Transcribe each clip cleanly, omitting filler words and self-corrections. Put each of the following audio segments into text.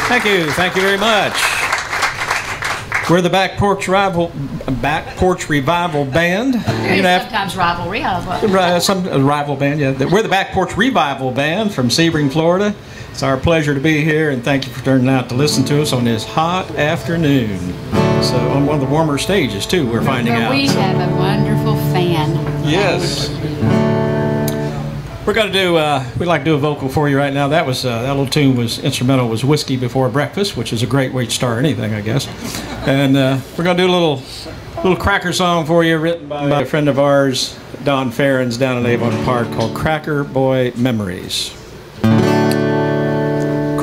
Thank you very much. We're the Back Porch Revival Band. Sometimes rivalry. Some rival band, yeah. We're the Back Porch Revival Band from Sebring, Florida. It's our pleasure to be here, and thank you for turning out to listen to us on this hot afternoon. So on one of the warmer stages too, we're finding out. We have a wonderful fan. Yes. We're going to do, we'd like to do a vocal for you right now. That was, that little tune was instrumental, was Whiskey Before Breakfast, which is a great way to start anything, I guess. And we're going to do a little cracker song for you, written by a friend of ours, Don Farrens, down in Avon Park, called Cracker Boy Memories.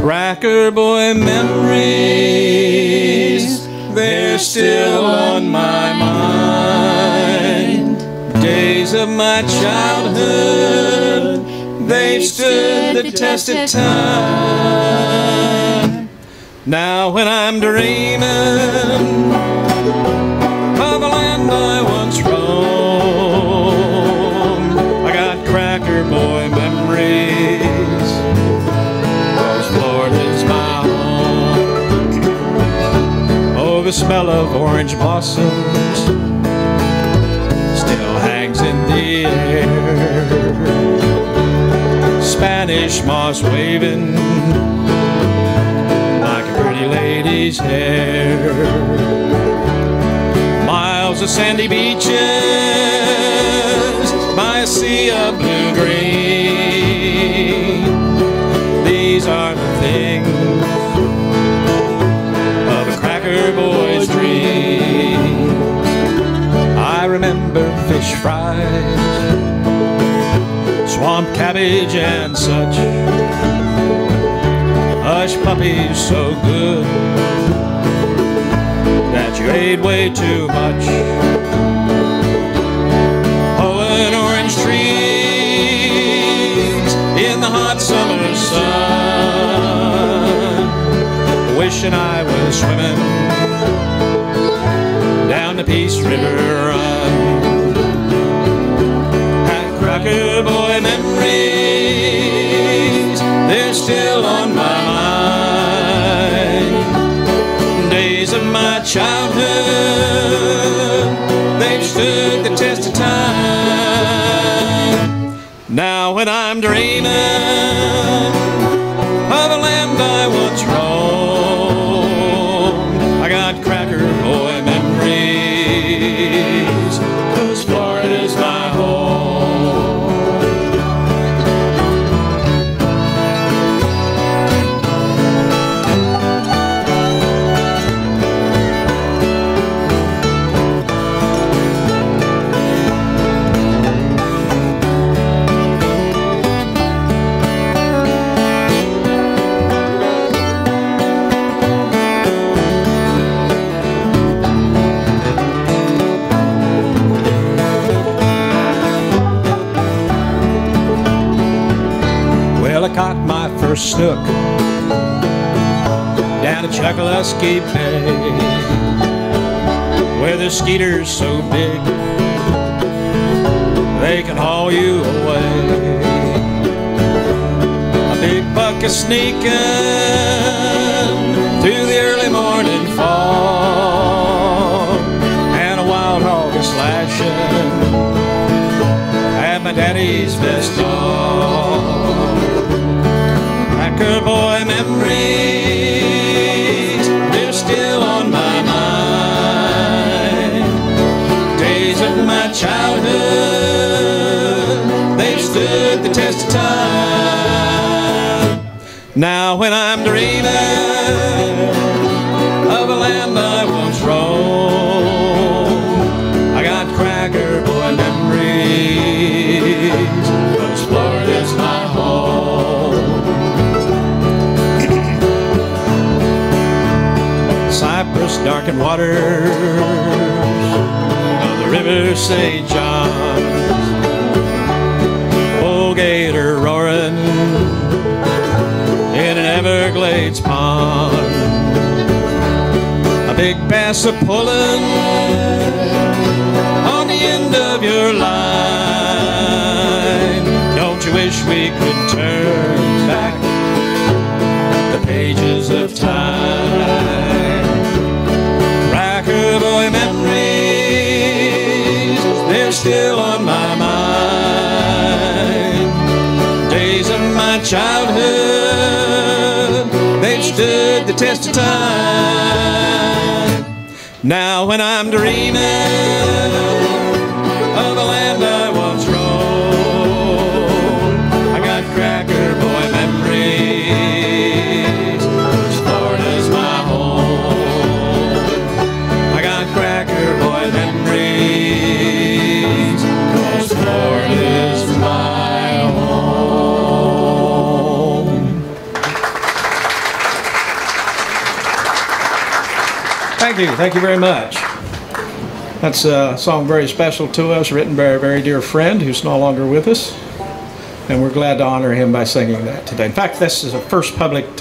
Cracker Boy memories, they're still on my mind. Days of my childhood, they've stood the test of time. Now when I'm dreaming of a land I once roamed, I got Cracker Boy memories, 'cause Florida's my home. Oh, the smell of orange blossoms still hangs in the air, Spanish moss waving like a pretty lady's hair, miles of sandy beaches by a sea of blue-green. These are the things of a cracker boy's dream. I remember fish fries, swamp cabbage and such, hush puppies so good that you ate way too much. Oh, and orange trees in the hot summer sun, wishing I was swimming down the Peace River Run. Cracker Boy memories, they're still on my mind. Days of my childhood, they've stood the test of time. Now when I'm dreaming of a land I once roamed, I got Cracker Boy memories, 'cause Florida's my home. I caught my first snook down at Chokoloskee Bay, where the skeeter's so big they can haul you away. A big buck is sneaking through the early morning fog, and a wild hog is slashing at my daddy's best dog. Cracker Boy memories, they're still on my mind. Days of my childhood, they've stood the test of time. Now when I'm dreaming of a land I once roamed, I got Cracker Boy memories, 'cause Florida's my home. Cypress darkened waters of the river St. John's, old gator roaring in an Everglades pond, a big bass a-pulling on the end of your line. Don't you wish we could turn back the pages of time? stood the test of time. Now when I'm dreaming of a land I once roamed, I got cracker boy memories, 'cause Florida's my home. I got cracker boy memories, 'cause Florida's my home. Thank you very much. That's a song very special to us, written by a very dear friend who's no longer with us, and we're glad to honor him by singing that today. In fact, this is the first public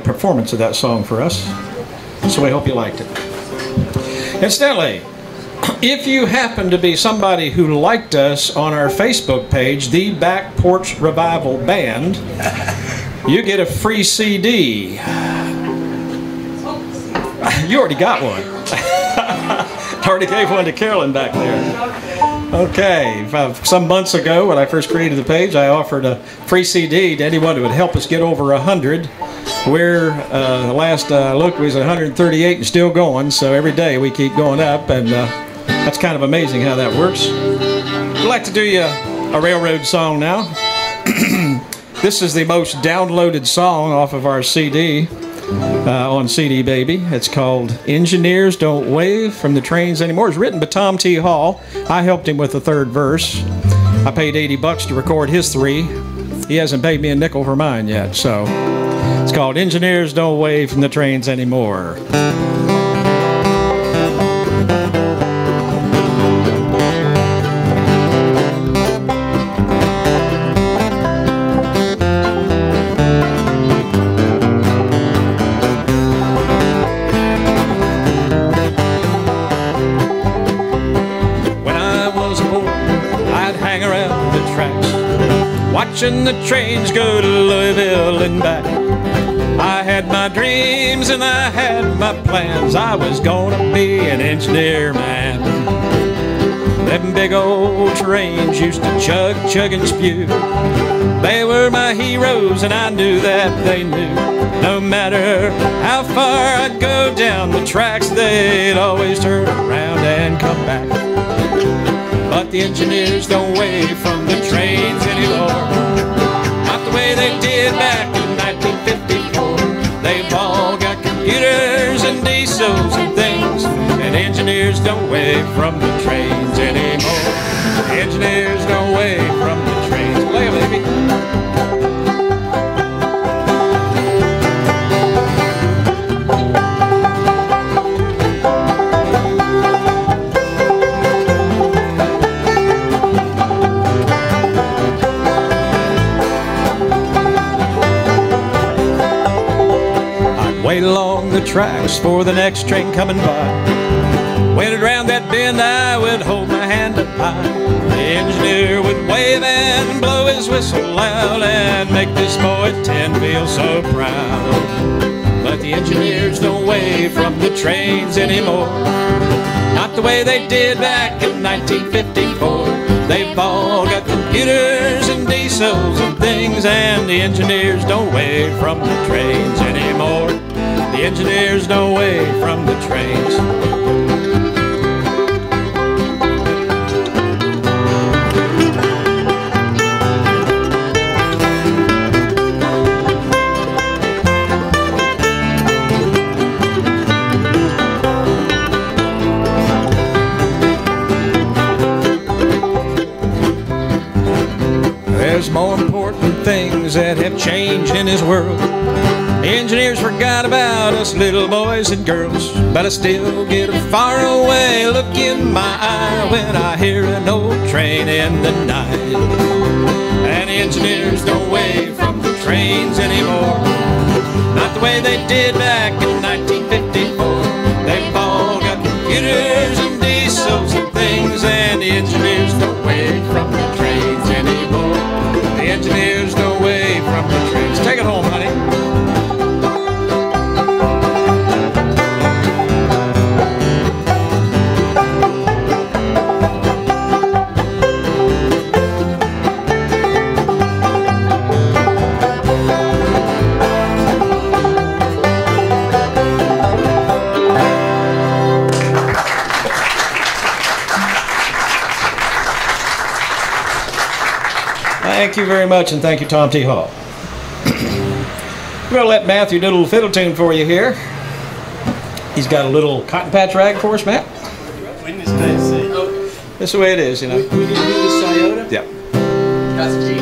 performance of that song for us, so we hope you liked it. Incidentally, if you happen to be somebody who liked us on our Facebook page, The Back Porch Revival Band, you get a free CD. You already got one. I already gave one to Carolyn back there. Okay, some months ago when I first created the page, I offered a free CD to anyone who would help us get over 100. We're, the last look was 138 and still going, so every day we keep going up, and that's kind of amazing how that works. I'd like to do you a railroad song now. This is the most downloaded song off of our CD. On CD Baby. It's called Engineers Don't Wave from the Trains Anymore. It's written by Tom T. Hall. I helped him with the third verse. I paid $80 to record his 3. He hasn't paid me a nickel for mine yet, so it's called Engineers Don't Wave from the Trains Anymore. Watching the trains go to Louisville and back. I had my dreams and I had my plans. I was gonna be an engineer man. Them big old trains used to chug, chug and spew. They were my heroes and I knew that they knew. No matter how far I'd go down the tracks, they'd always turn around and come back. But the engineers don't wave from the trains anymore, not the way they did back in 1954. They've all got computers and diesels and things, and engineers don't wave from the trains anymore. The engineers don't wave from the trains. Play it, baby. Wait along the tracks for the next train coming by. When it round that bend, I would hold my hand up high. The engineer would wave and blow his whistle loud and make this boy 10 feel so proud. But the engineers don't wave from the trains anymore, not the way they did back in 1954. They've all got computers and diesels and things, and the engineers don't wave from the trains anymore. The engineers don't wave from the trains. There's more important things that have changed in this world. The engineers forgot about us little boys and girls, but I still get a faraway look in my eye when I hear an old train in the night. And the engineers don't wave from the trains anymore, not the way they did back in 1954. They've all got computers and diesels and things, and the engineers don't wave from the trains anymore. The engineers don't wave from the trains. Take it home, honey. Thank you very much, and thank you, Tom T. Hall. We're going to let Matthew do a little fiddle tune for you here. He's got a little cotton patch rag for us, Matt. That's the way it is, you know. We need to do this iota? Yeah. That's G.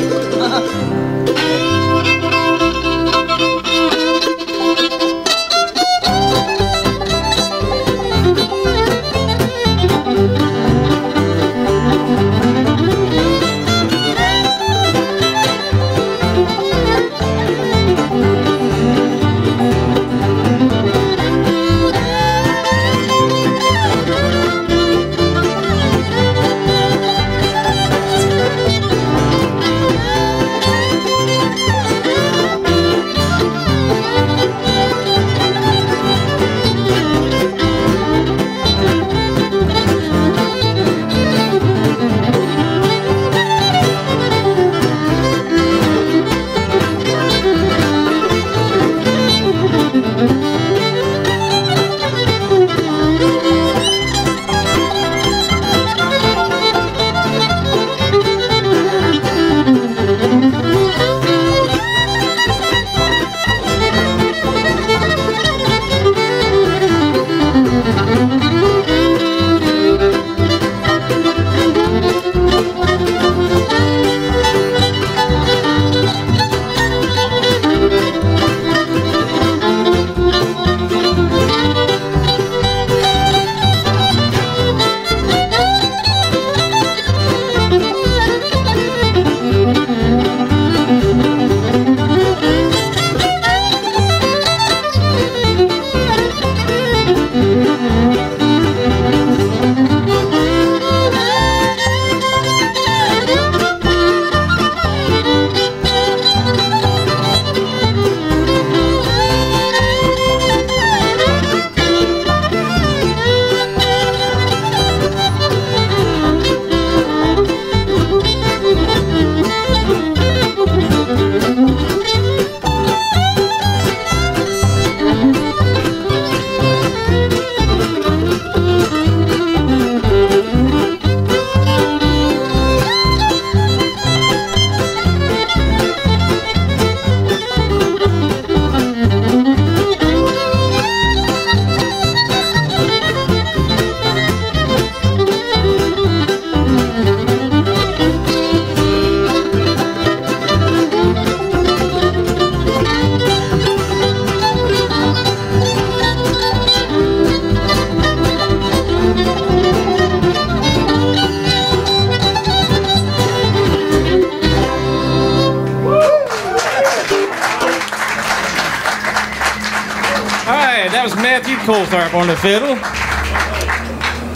Coltharp on the fiddle.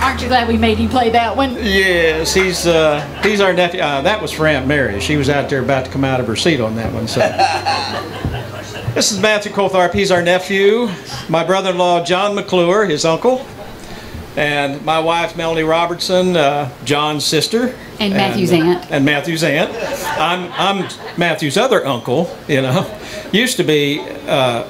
Aren't you glad we made you play that one? Yes, he's our nephew. That was for Aunt Mary. She was out there about to come out of her seat on that one. So this is Matthew Coltharp. He's our nephew. My brother-in-law John McClure, his uncle, and my wife Melanie Robertson, John's sister, and Matthew's aunt. And Matthew's aunt. I'm Matthew's other uncle. You know. Used to be,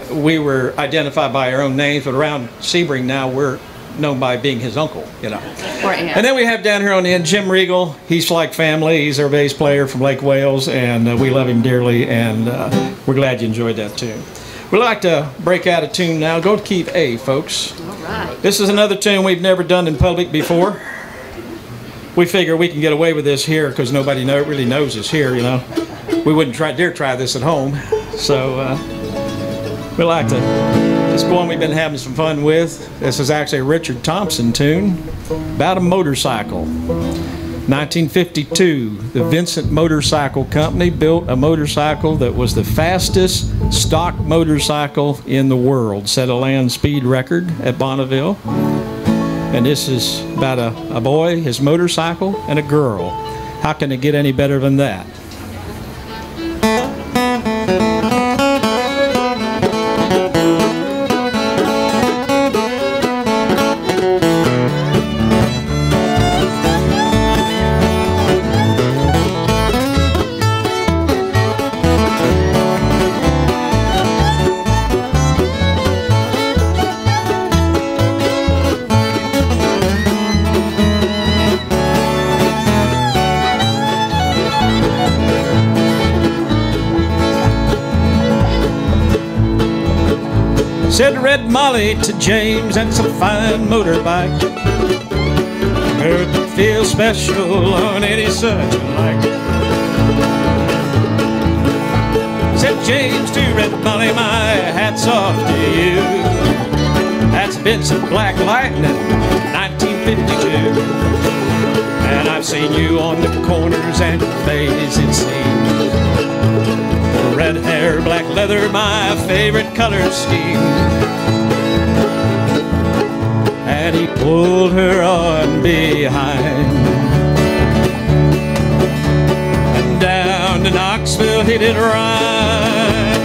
we were identified by our own names, but around Sebring now we're known by being his uncle, you know. And then we have down here on the end Jim Rigel. He's like family. He's our bass player from Lake Wales, and we love him dearly, and we're glad you enjoyed that tune. We'd like to break out a tune now. Go to key A, folks. All right. This is another tune we've never done in public before. We figure we can get away with this here because nobody really knows us here, you know. We wouldn't dare try this at home. So we like to, this one we've been having some fun with. This is actually a Richard Thompson tune about a motorcycle. 1952, the Vincent Motorcycle Company built a motorcycle that was the fastest stock motorcycle in the world, set a land speed record at Bonneville. And this is about a boy, his motorcycle, and a girl. How can it get any better than that? Said Red Molly to James, that's a fine motorbike. Heard it feels special on any such like. Said James to Red Molly, my hat's off to you. That's Vincent Black Lightning, 1952. And I've seen you on the corners and face it seems. Red hair, black leather, my favorite color scheme. And he pulled her on behind. And down to Knoxville he did ride.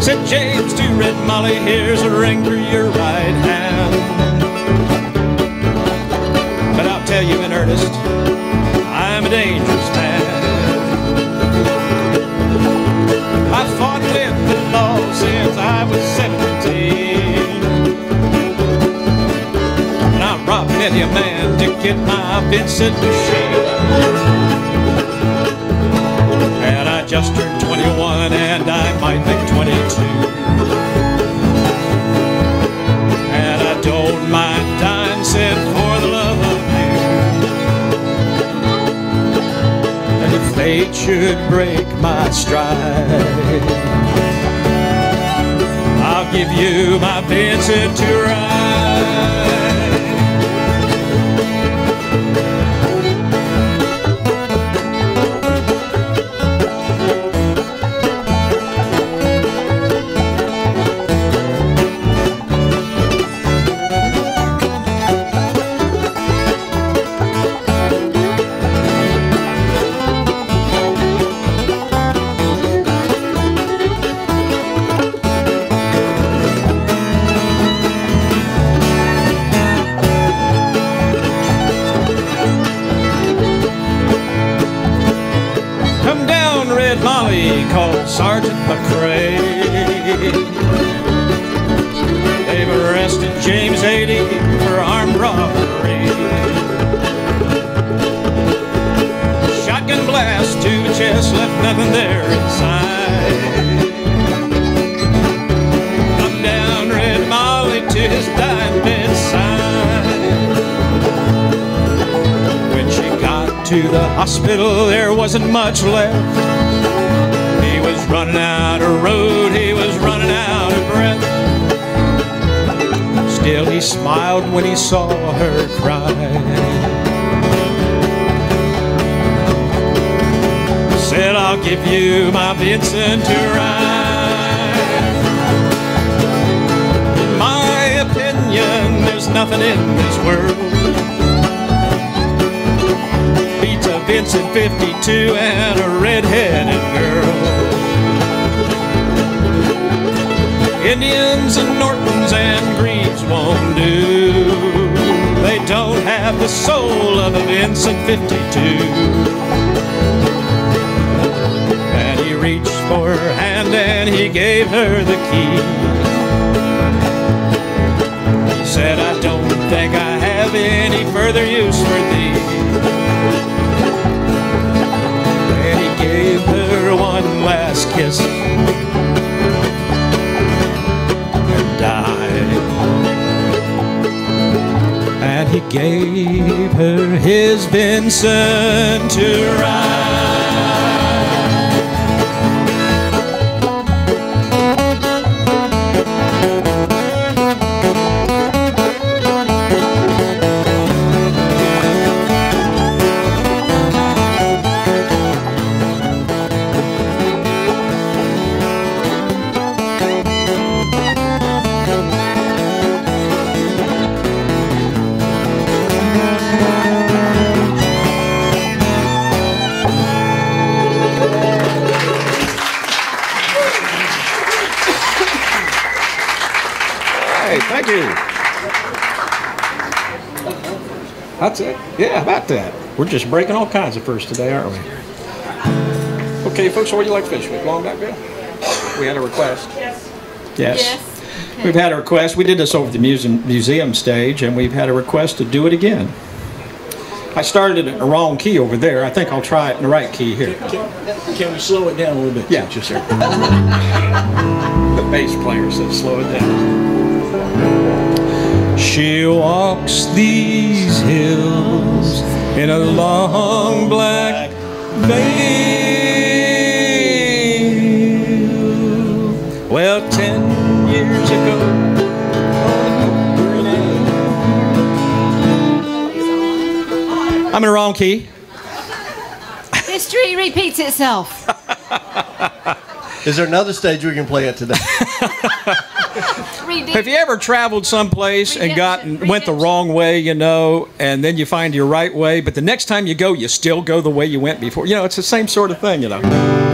Said James to Red Molly, here's a ring for your right hand. But I'll tell you in earnest, I'm a dangerous man. I fought with the law since I was 17. And I robbed many a man to get my Vincent machine. And I just turned 21 and I might make 22. And I don't mind dancing for the love of you. If fate should break my stride, I'll give you my Vincent to ride. Called Sergeant McClure. They've arrested James 80 for armed robbery. Shotgun blast to the chest, left nothing there inside. Come down Red Molly to his dying bedside. When she got to the hospital, there wasn't much left. Running out of road, he was running out of breath. Still he smiled when he saw her cry. Said, I'll give you my Vincent to ride. In my opinion, there's nothing in this world beats a Vincent 52 and a red-headed girl. Indians and Nortons and Greaves won't do. They don't have the soul of a Vincent 52. And he reached for her hand and he gave her the key. He said, I don't think I have any further use for thee. And he gave her one last kiss. And he gave her his Vincent to ride. Thank you. That's it. Yeah, how about that? We're just breaking all kinds of firsts today, aren't we? Okay, folks, what do you like fish with? Long back bill? We had a request. Yes. Yes. Okay. We've had a request. We did this over the museum stage, and we've had a request to do it again. I started it in the wrong key over there. I think I'll try it in the right key here. Can we slow it down a little bit? Yeah, just here. The bass player said slow it down. She walks these hills in a long black veil. Well, 10 years ago, I'm in the wrong key. History repeats itself. Is there another stage we can play it today? Have you ever traveled someplace and went the wrong way, you know, and then you find your right way, but the next time you go, you still go the way you went before? You know, it's the same sort of thing, you know.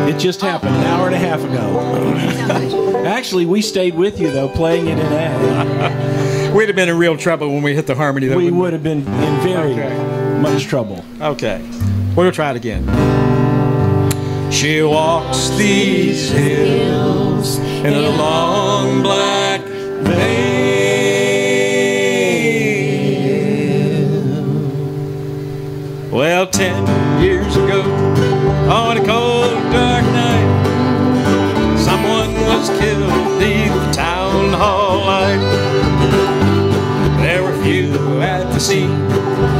It just happened an hour and a half ago. Actually, we stayed with you, though, playing it in A. We'd have been in real trouble when we hit the harmony, though. We would have been in very much trouble. Okay. We'll try it again. She walks these hills in a long black veil. Well, 10 years ago, on a cold, dark night, someone was killed beneath the town hall light. There were few at the scene,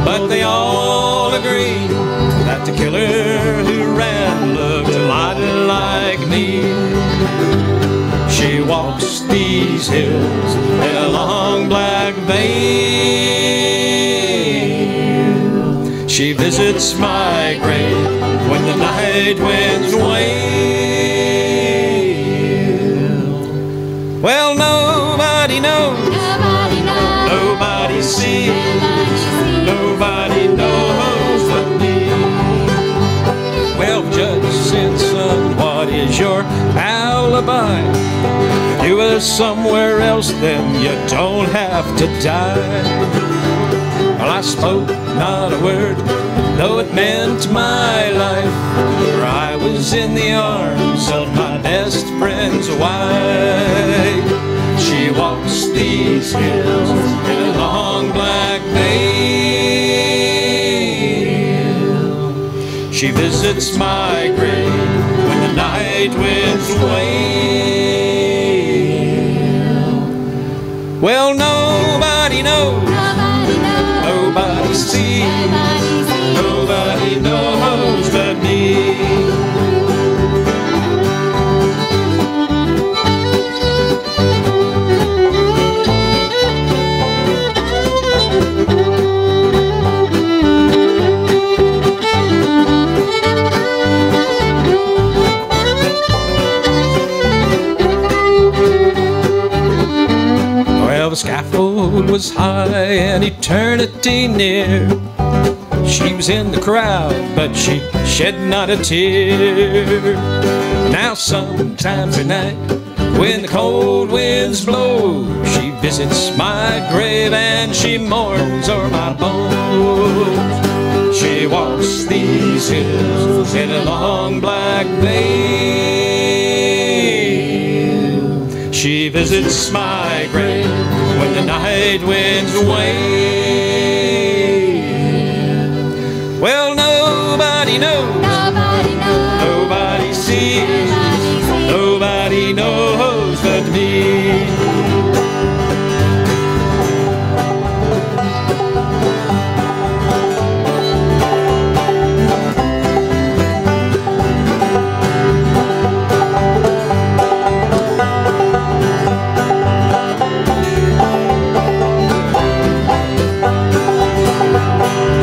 but they all agreed that the killer who ran looked a lot like me. She walks these hills in a long black veil. She visits my grave when the night winds wail. Well, nobody knows, nobody sees, nobody knows but me. Well, Judge Simpson, what is your alibi? If you were somewhere else, then you don't have to die. Well, I spoke not a word, though it meant my life, for I was in the arms of my best friend's wife. She walks these hills in a long black veil. She visits my grave when the night winds wail. Well, nobody knows, nobody sees, nobody knows but me. Well, the scaffold was high and eternity near. She was in the crowd, but she shed not a tear. Now sometimes at night, when the cold winds blow, she visits my grave and she mourns o'er my bones. She walks these hills in a long black veil. She visits my grave when the night winds wail. Well, nobody knows, nobody sees, nobody knows but me.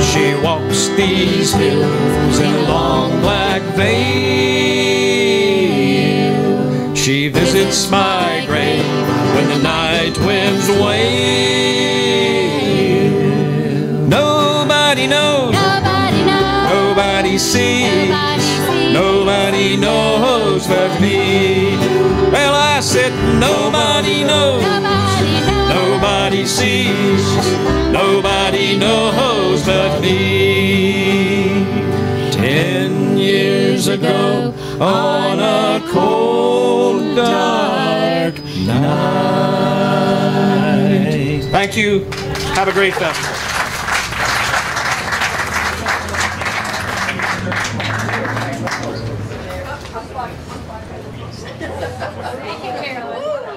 She walks these hills in a long black veil. She visits my grave when the night winds wail. Nobody knows, nobody sees, nobody knows but me. Well, I said nobody knows, nobody sees, nobody knows but me. 10 years ago on a cold, dark night. Thank you. Have a great festival. Thank you, Carolyn.